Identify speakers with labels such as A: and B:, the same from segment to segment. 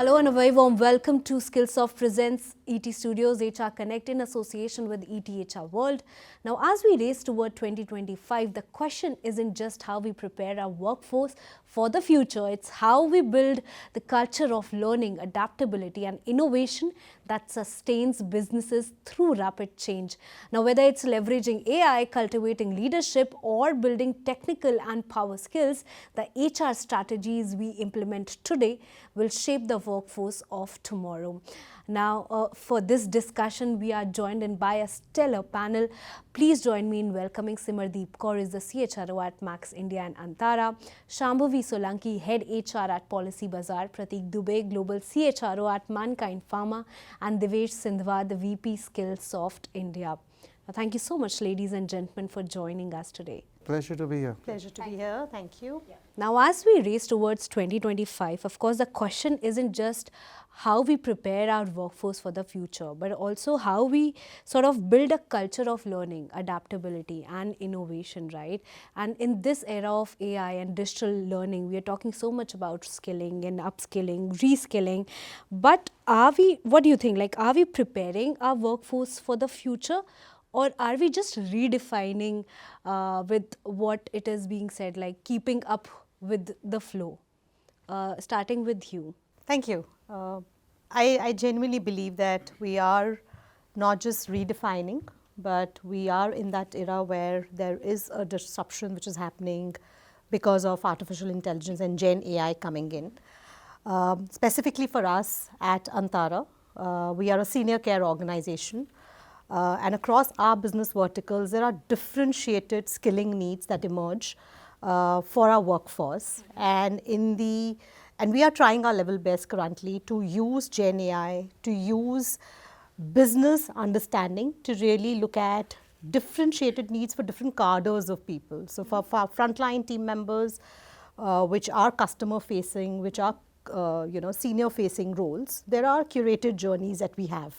A: Hello and a very warm welcome to Skillsoft presents ET Studios HRConnect in association with ETHR World. Now, as we race toward 2025, the question isn't just how we prepare our workforce for the future, it's how we build the culture of learning, adaptability and innovation that sustains businesses through rapid change. Now, whether it's leveraging AI, cultivating leadership or building technical and power skills, the HR strategies we implement today will shape the workforce of tomorrow. Now, for this discussion, we are joined in by a stellar panel. Please join me in welcoming Simar. Kaur is the CHRO at Max India and Antara, Shambhavi Solanki, Head HR at Policy Bazaar, Prateek Dubey, Global CHRO at Mankind Pharma, and Divyesh Sindhwaad, the VP Skillsoft India. Thank you so much, ladies and gentlemen, for joining us today.
B: Pleasure to be here.
C: Pleasure to be here. Thank you.
A: Yeah. Now, as we race towards 2025, of course, the question isn't just how we prepare our workforce for the future, but also how we sort of build a culture of learning, adaptability and innovation, right? And in this era of AI and digital learning, we are talking so much about skilling and upskilling, reskilling. But what do you think? Like, are we preparing our workforce for the future? Or are we just redefining with what it is being said, like keeping up with the flow? Starting with you.
C: Thank you. I genuinely believe that we are not just redefining, but we are in that era where there is a disruption which is happening because of artificial intelligence and Gen AI coming in. Specifically for us at Antara, we are a senior care organization. And across our business verticals, there are differentiated skilling needs that emerge for our workforce. And we are trying our level best currently to use Gen AI, to use business understanding to really look at differentiated needs for different cadres of people. So for frontline team members, which are customer facing, which are senior facing roles, there are curated journeys that we have.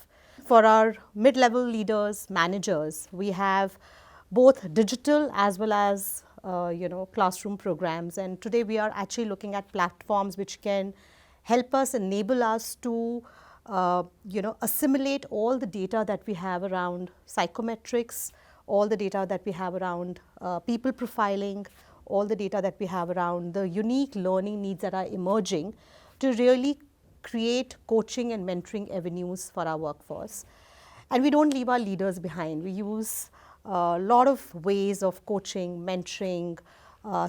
C: For our mid-level leaders, managers, we have both digital as well as classroom programs. And today we are actually looking at platforms which can help us, enable us to assimilate all the data that we have around psychometrics, all the data that we have around people profiling, all the data that we have around the unique learning needs that are emerging to really create coaching and mentoring avenues for our workforce. And we don't leave our leaders behind. We use a lot of ways of coaching, mentoring,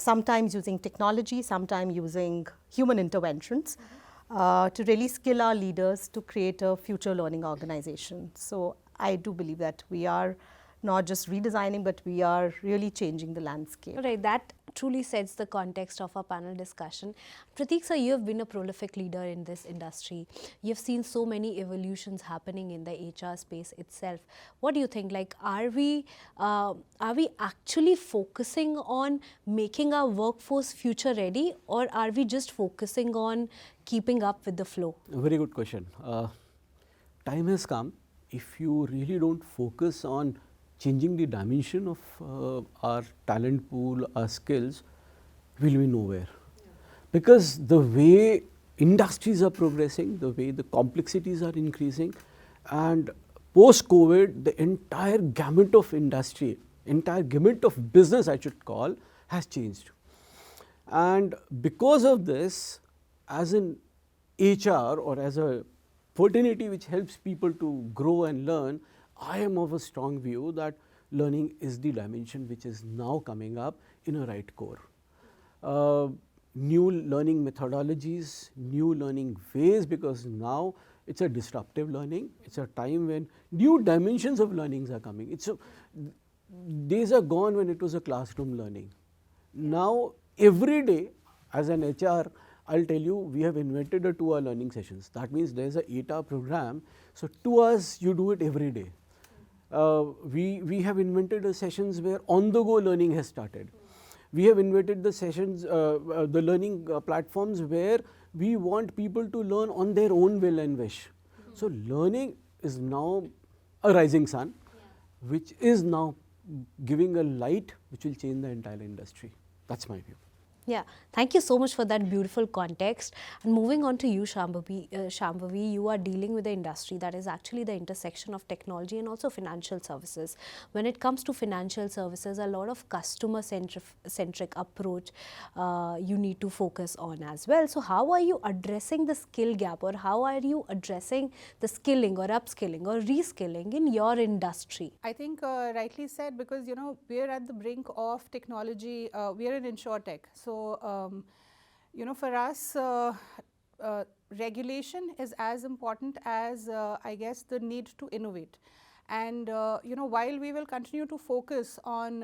C: sometimes using technology, sometimes using human interventions to really skill our leaders to create a future learning organization. So I do believe that we are not just redesigning, but we are really changing the landscape.
A: Right, that truly sets the context of our panel discussion. Prateek sir, you have been a prolific leader in this industry. You've seen so many evolutions happening in the HR space itself. What do you think? Like, are we actually focusing on making our workforce future ready, or are we just focusing on keeping up with the flow?
D: A very good question. Time has come. If you really don't focus on changing the dimension of our talent pool, our skills, will be nowhere. Yeah. Because the way industries are progressing, the way the complexities are increasing, and post-COVID, the entire gamut of industry, entire gamut of business I should call, has changed. And because of this, as an HR or as a fraternity which helps people to grow and learn, I am of a strong view that learning is the dimension which is now coming up in a right core. New learning methodologies, new learning ways, because now it's a disruptive learning. It's a time when new dimensions of learnings are coming. Days are gone when it was a classroom learning. Now, every day as an HR, I'll tell you, we have invented a 2-hour learning sessions. That means there's an 8-hour program. So 2 hours, you do it every day. We have invented sessions where on-the-go learning has started. We have invented the sessions, the learning platforms where we want people to learn on their own will and wish. So learning is now a rising sun, which is now giving a light which will change the entire industry. That's my view.
A: Yeah, thank you so much for that beautiful context. And moving on to you, Shambhavi, you are dealing with the industry that is actually the intersection of technology and also financial services. When it comes to financial services, a lot of customer-centric approach you need to focus on as well. So how are you addressing the skill gap, or how are you addressing the skilling or upskilling or reskilling in your industry?
B: I think rightly said, because we are at the brink of technology. We are in insurtech, so for us, regulation is as important as I guess the need to innovate. And while we will continue to focus on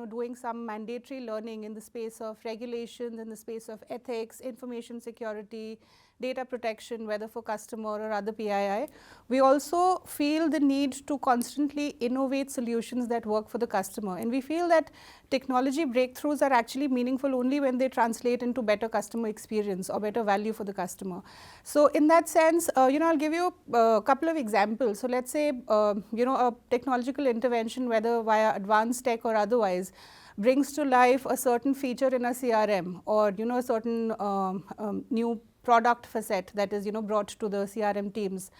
B: doing some mandatory learning in the space of regulations, in the space of ethics, information security, data protection, whether for customer or other PII, we also feel the need to constantly innovate solutions that work for the customer. And we feel that technology breakthroughs are actually meaningful only when they translate into better customer experience or better value for the customer. So in that sense, I'll give you a couple of examples. So let's say, a technological intervention, whether via advanced tech or otherwise, brings to life a certain feature in a CRM, or a certain new product facet that is brought to the CRM teams.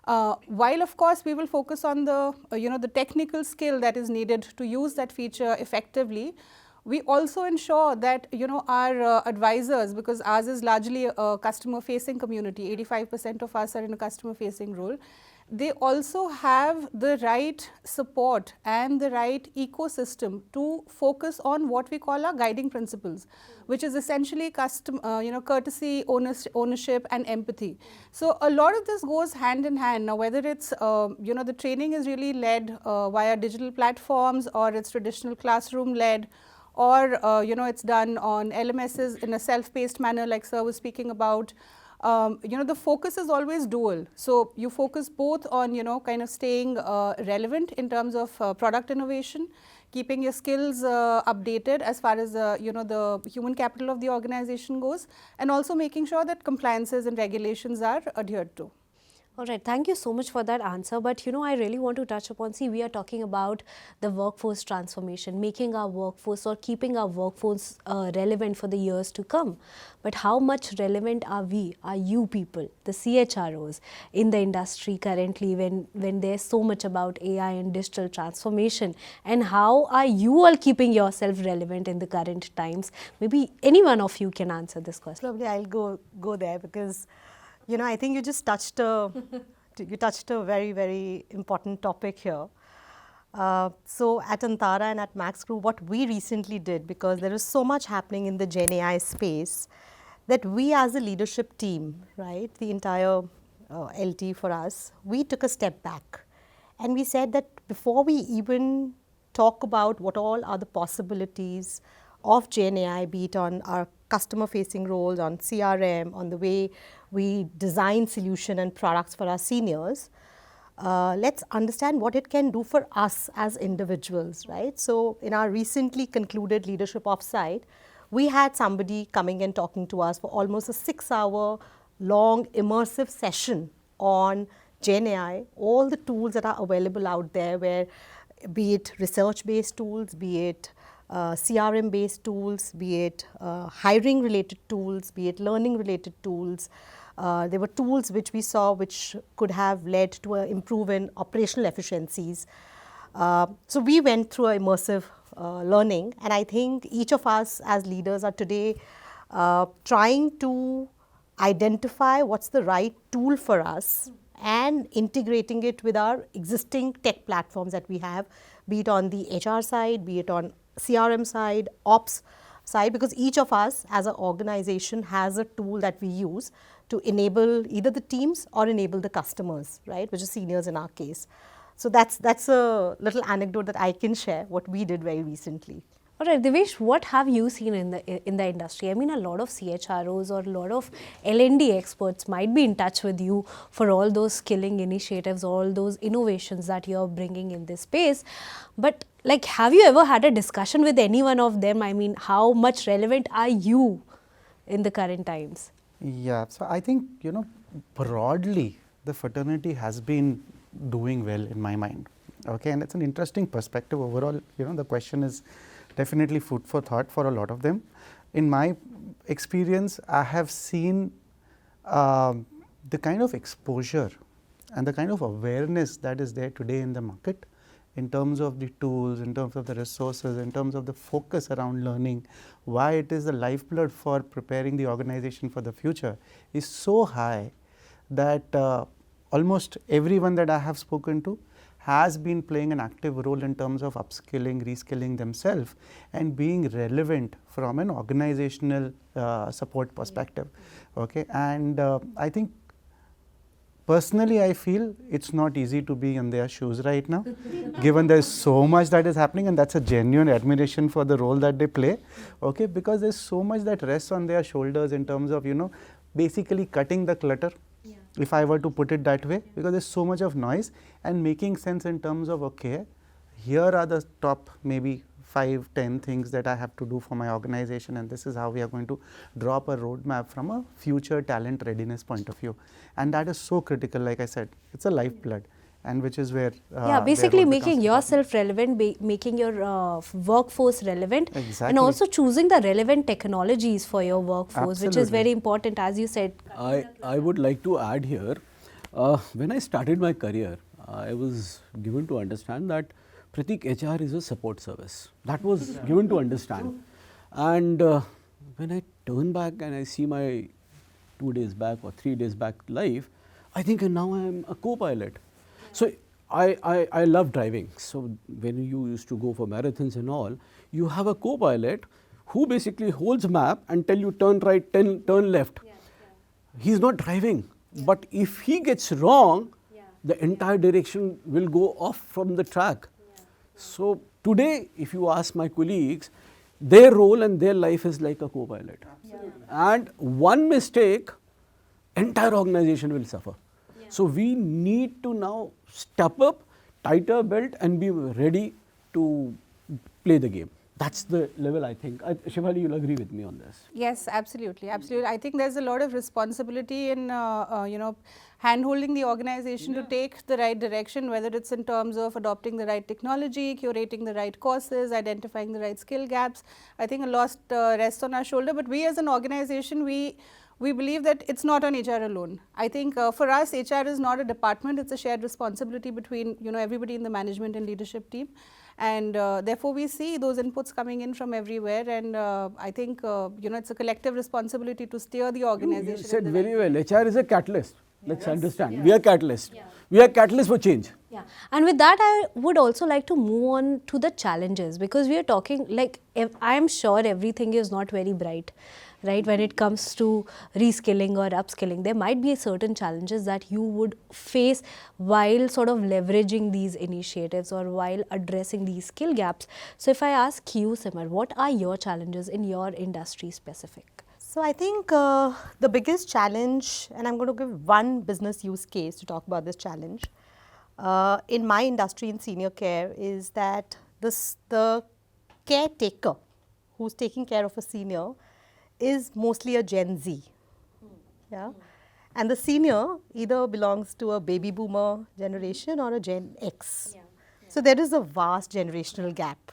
B: While of course we will focus on the the technical skill that is needed to use that feature effectively, we also ensure that our advisors, because ours is largely a customer facing community, 85% of us are in a customer facing role, they also have the right support and the right ecosystem to focus on what we call our guiding principles, which is essentially courtesy, ownership and empathy. So a lot of this goes hand in hand. Now, whether it's the training is really led via digital platforms, or it's traditional classroom led, or it's done on LMSs in a self-paced manner like Sir was speaking about. The focus is always dual. So you focus both on kind of staying relevant in terms of product innovation, keeping your skills updated as far as the human capital of the organization goes, and also making sure that compliances and regulations are adhered to.
A: All right, thank you so much for that answer. But I really want to touch upon, we are talking about the workforce transformation, making our workforce or keeping our workforce relevant for the years to come. But how much relevant are you people, the CHROs in the industry currently, when there's so much about AI and digital transformation? And how are you all keeping yourself relevant in the current times? Maybe any one of you can answer this question.
C: Probably I'll go there, because I think you just touched a very, very important topic here. So at Antara and at Max Group, what we recently did, because there is so much happening in the Gen AI space, that we as a leadership team, right, the entire LT for us, we took a step back and we said that before we even talk about what all are the possibilities of Gen AI, be it on our customer facing roles, on CRM, on the way we design solution and products for our seniors, let's understand what it can do for us as individuals, right? So in our recently concluded leadership offsite, we had somebody coming and talking to us for almost a 6-hour long immersive session on Gen AI, all the tools that are available out there, where be it research based tools, be it CRM based tools, be it hiring related tools, be it learning related tools. There were tools which we saw which could have led to an improvement in operational efficiencies. So we went through an immersive learning, and I think each of us as leaders are today trying to identify what's the right tool for us and integrating it with our existing tech platforms that we have, be it on the HR side, be it on CRM side, ops side, because each of us as an organization has a tool that we use to enable either the teams or enable the customers, right, which is seniors in our case. So that's a little anecdote that I can share, what we did very recently.
A: All right, Divyesh, what have you seen in the industry? I mean, a lot of CHROs or a lot of L&D experts might be in touch with you for all those skilling initiatives, all those innovations that you're bringing in this space. But like, have you ever had a discussion with any one of them? I mean, how much relevant are you in the current times?
E: Yeah, so I think, broadly, the fraternity has been doing well in my mind. Okay, and it's an interesting perspective overall. The question is definitely food for thought for a lot of them. in my experience, I have seen the kind of exposure and the kind of awareness that is there today in the market in terms of the tools, in terms of the resources, in terms of the focus around learning, why it is the lifeblood for preparing the organization for the future is so high that almost everyone that I have spoken to has been playing an active role in terms of upskilling, reskilling themselves and being relevant from an organizational support perspective. Okay. And I think personally, I feel it's not easy to be in their shoes right now, given there's so much that is happening, and that's a genuine admiration for the role that they play, okay, because there's so much that rests on their shoulders in terms of, basically cutting the clutter, if I were to put it that way, because there's so much of noise and making sense in terms of, okay, here are the top maybe 5-10 things that I have to do for my organization, and this is how we are going to drop a roadmap from a future talent readiness point of view. And that is so critical, like I said, it's a lifeblood, and which is where
A: basically making yourself relevant, making your workforce relevant,
E: exactly.
A: and also choosing the relevant technologies for your workforce, which is very important, as you said.
D: I would like to add here, when I started my career, I was given to understand that Prateek, HR is a support service. That was given to understand. And when I turn back and I see my 2 days back or 3 days back life, I think now I am a co-pilot. So I love driving. So when you used to go for marathons and all, you have a co-pilot who basically holds map and tell you turn right, turn left. He's not driving. But if he gets wrong, the entire direction will go off from the track. So today, if you ask my colleagues, their role and their life is like a co-pilot. And one mistake, entire organization will suffer. So we need to now step up, tighten our belt and be ready to play the game. That's the level, I think. Shambhavi, you'll agree with me on this.
B: Yes, absolutely, absolutely. I think there's a lot of responsibility in, hand-holding the organization to take the right direction, whether it's in terms of adopting the right technology, curating the right courses, identifying the right skill gaps. I think a lot rests on our shoulder, but we as an organization, we believe that it's not on HR alone. I think for us, HR is not a department, it's a shared responsibility between, everybody in the management and leadership team. And therefore, we see those inputs coming in from everywhere, and I think, it's a collective responsibility to steer the organization.
D: You said very well, HR is a catalyst. Let's understand. We are catalyst. We are catalyst for change.
A: Yeah, and with that, I would also like to move on to the challenges, because we are talking, like, I am sure everything is not very bright, right? When it comes to reskilling or upskilling, there might be certain challenges that you would face while sort of leveraging these initiatives or while addressing these skill gaps. So if I ask you, Simar, what are your challenges in your industry specific?
C: So I think the biggest challenge, and I'm going to give one business use case to talk about this challenge, in my industry in senior care, is that the caretaker who's taking care of a senior is mostly a Gen Z. And the senior either belongs to a baby boomer generation or a Gen X. So there is a vast generational gap,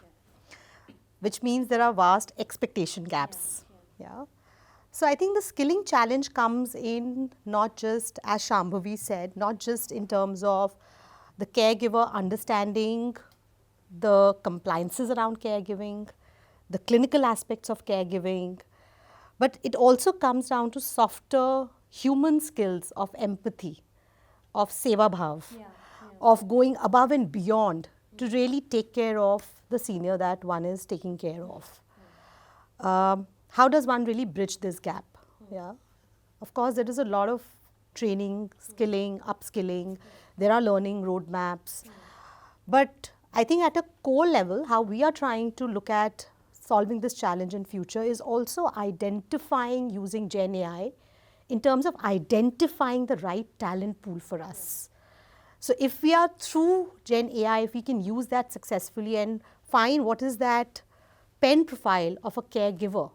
C: which means there are vast expectation gaps. So I think the skilling challenge comes in not just, as Shambhavi said, not just in terms of the caregiver understanding the compliances around caregiving, the clinical aspects of caregiving, but it also comes down to softer human skills of empathy, of seva bhav, of going above and beyond to really take care of the senior that one is taking care of. How does one really bridge this gap? Of course, there is a lot of training, skilling, upskilling. There are learning roadmaps. But I think at a core level, how we are trying to look at solving this challenge in future is also identifying using Gen AI in terms of identifying the right talent pool for us. So if we are through Gen AI, if we can use that successfully and find what is that pen profile of a caregiver,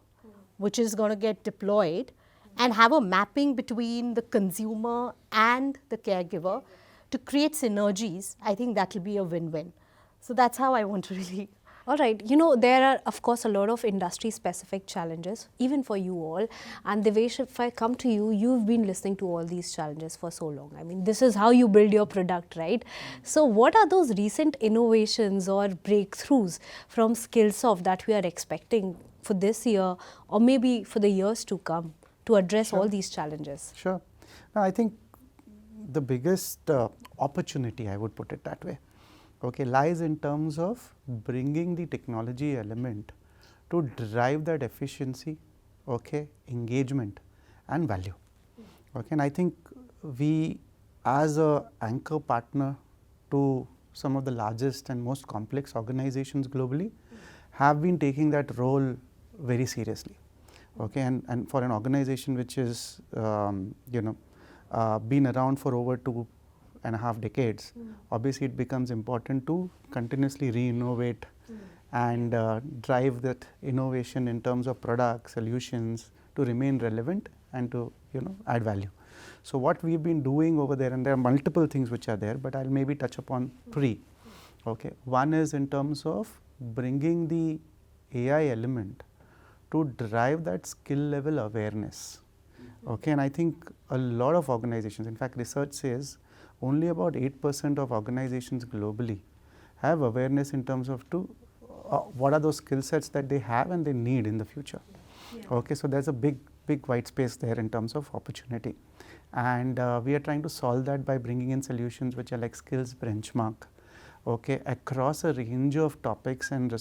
C: which is going to get deployed, and have a mapping between the consumer and the caregiver to create synergies, I think that will be a win-win. So that's how I want to really
A: All right, there are of course a lot of industry specific challenges even for you all, and Divyesh, if I come to you, you've been listening to all these challenges for so long. I mean, this is how you build your product, right? So what are those recent innovations or breakthroughs from Skillsoft that we are expecting for this year or maybe for the years to come to address all these challenges?
E: Sure. Now, I think the biggest opportunity, I would put it that way, okay, lies in terms of bringing the technology element to drive that efficiency, okay, engagement and value. Okay, and I think we, as a anchor partner to some of the largest and most complex organizations globally, have been taking that role very seriously. Okay, and for an organization which is been around for over 2.5 decades, obviously it becomes important to continuously re-innovate and drive that innovation in terms of products, solutions to remain relevant and to add value. So what we've been doing over there, and there are multiple things which are there, but I'll maybe touch upon 3. Okay, one is in terms of bringing the AI element to drive that skill level awareness. Okay, and I think a lot of organizations, in fact research says only about 8% of organizations globally have awareness in terms of what are those skill sets that they have and they need in the future. Okay, so there's a big white space there in terms of opportunity, and we are trying to solve that by bringing in solutions which are like skills benchmark, okay, across a range of topics and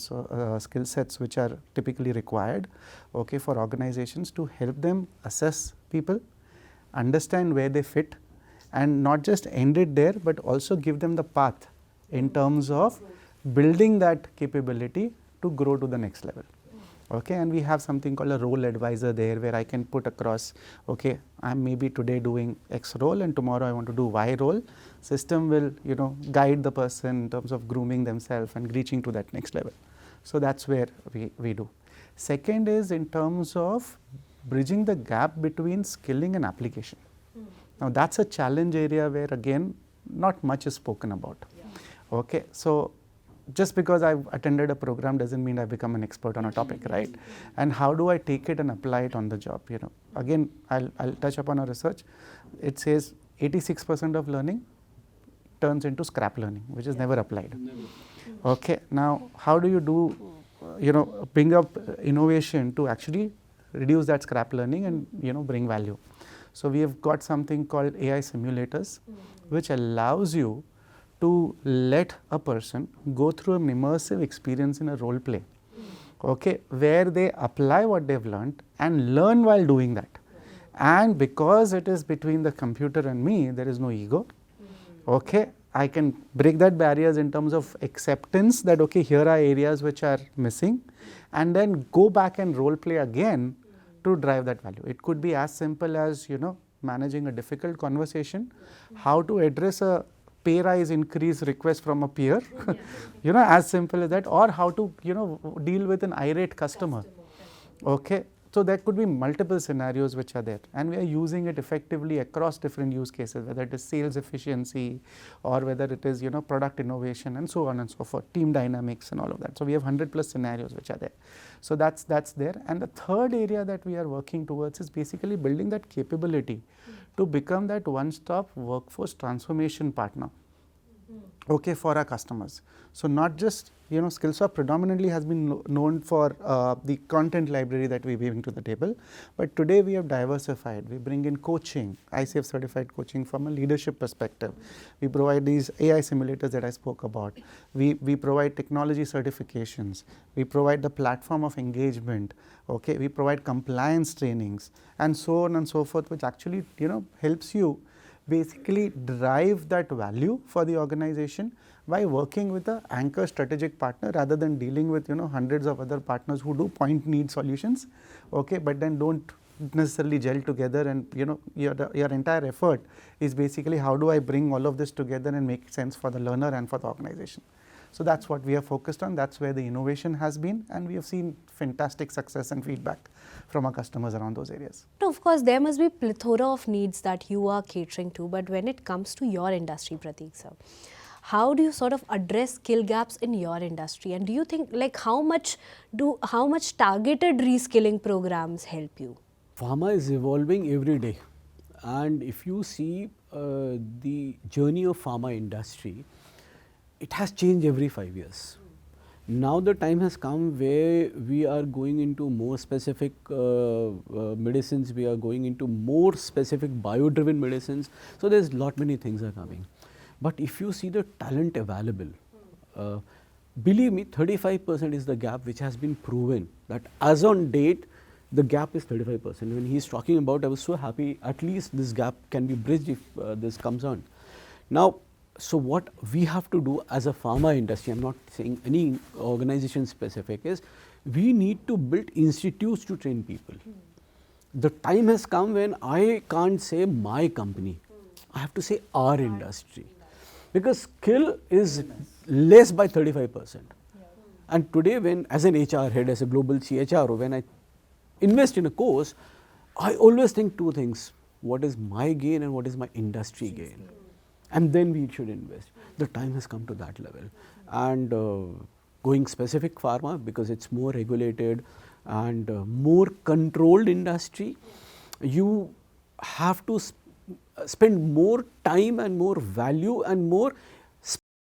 E: skill sets which are typically required, okay, for organizations to help them assess people, understand where they fit, and not just end it there, but also give them the path in terms of building that capability to grow to the next level. Okay, and we have something called a role advisor there, where I can put across, okay, I'm maybe today doing X role and tomorrow I want to do Y role. System will guide the person in terms of grooming themselves and reaching to that next level. So that's where we do. Second is in terms of bridging the gap between skilling and application. Now that's a challenge area where again not much is spoken about. Okay, so just because I've attended a program doesn't mean I've become an expert on a topic, right? And how do I take it and apply it on the job? Again, I'll touch upon our research. It says 86% of learning turns into scrap learning, which is never applied. Okay, now how do you do, bring up innovation to actually reduce that scrap learning and bring value? So we have got something called AI simulators, which allows you to let a person go through an immersive experience in a role play, okay, where they apply what they've learned and learn while doing that. And because it is between the computer and me, there is no ego. Okay, I can break that barriers in terms of acceptance that okay, here are areas which are missing, and then go back and role play again to drive that value. It could be as simple as managing a difficult conversation, how to address a pay rise increase request from a peer, as simple as that, or how to deal with an irate customer. Okay, so there could be multiple scenarios which are there, and we are using it effectively across different use cases, whether it is sales efficiency or whether it is product innovation and so on and so forth, team dynamics and all of that. So we have 100+ scenarios which are there. So that's there. And the third area that we are working towards is basically building that capability to become that one-stop workforce transformation partner, okay, for our customers. So not just Skillsoft predominantly has been known for the content library that we bring to the table, but today we have diversified. We bring in coaching, ICF certified coaching from a leadership perspective. We provide these AI simulators that I spoke about. We provide technology certifications. We provide the platform of engagement. Okay, we provide compliance trainings and so on and so forth, which actually helps you basically drive that value for the organization by working with an anchor strategic partner rather than dealing with hundreds of other partners who do point need solutions, okay, but then don't necessarily gel together, and your entire effort is basically how do I bring all of this together and make sense for the learner and for the organization. So that's what we are focused on. That's where the innovation has been, and we have seen fantastic success and feedback from our customers around those areas.
A: Of course, there must be plethora of needs that you are catering to, but when it comes to your industry, Prateek sir, how do you sort of address skill gaps in your industry? And do you think like how much targeted reskilling programs help you?
D: Pharma is evolving every day, and if you see the journey of pharma industry, it has changed every 5 years. Now the time has come where we are going into more specific medicines, we are going into more specific bio-driven medicines. So there's lot many things are coming. But if you see the talent available, believe me, 35% is the gap which has been proven that as on date, the gap is 35%. When he's talking about, I was so happy, at least this gap can be bridged if this comes on. Now, so what we have to do as a pharma industry, I'm not saying any organization specific, is we need to build institutes to train people. The time has come when I can't say my company, I have to say our industry, because skill is less by 35%. And today when as an HR head, as a global CHRO, when I invest in a course, I always think two things, what is my gain and what is my industry gain, and then we should invest. The time has come to that level, and going specific pharma because it's more regulated and more controlled industry, you have to spend more time and more value and more